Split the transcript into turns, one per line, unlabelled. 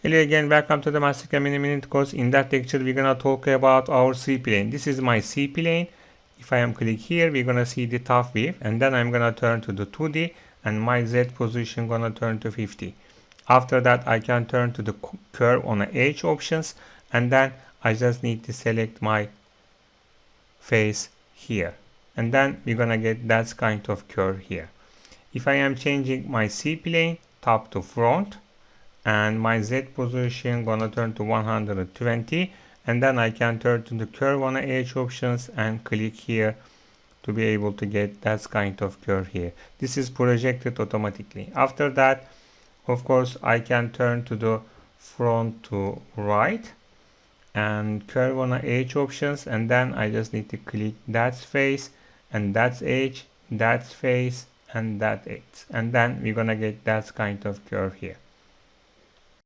Hello again, welcome to the Mastercam in a Minute course. In that lecture, we're gonna talk about our C-plane. This is my C-plane. If I am click here, we're gonna see the top view, and then I'm gonna turn to the 2D, and my Z position gonna turn to 50. After that, I can turn to the curve on the edge options, and then I just need to select my face here, and then we're gonna get that kind of curve here. If I am changing my C-plane top to front, and my Z position gonna turn to 120, and then I can turn to the curve on the edge options and click here to be able to get that kind of curve here. This is projected automatically. After that, of course, I can turn to the front to right and curve on the edge options, and then I just need to click that face and that edge, that face and that edge, and then we're gonna get that kind of curve here.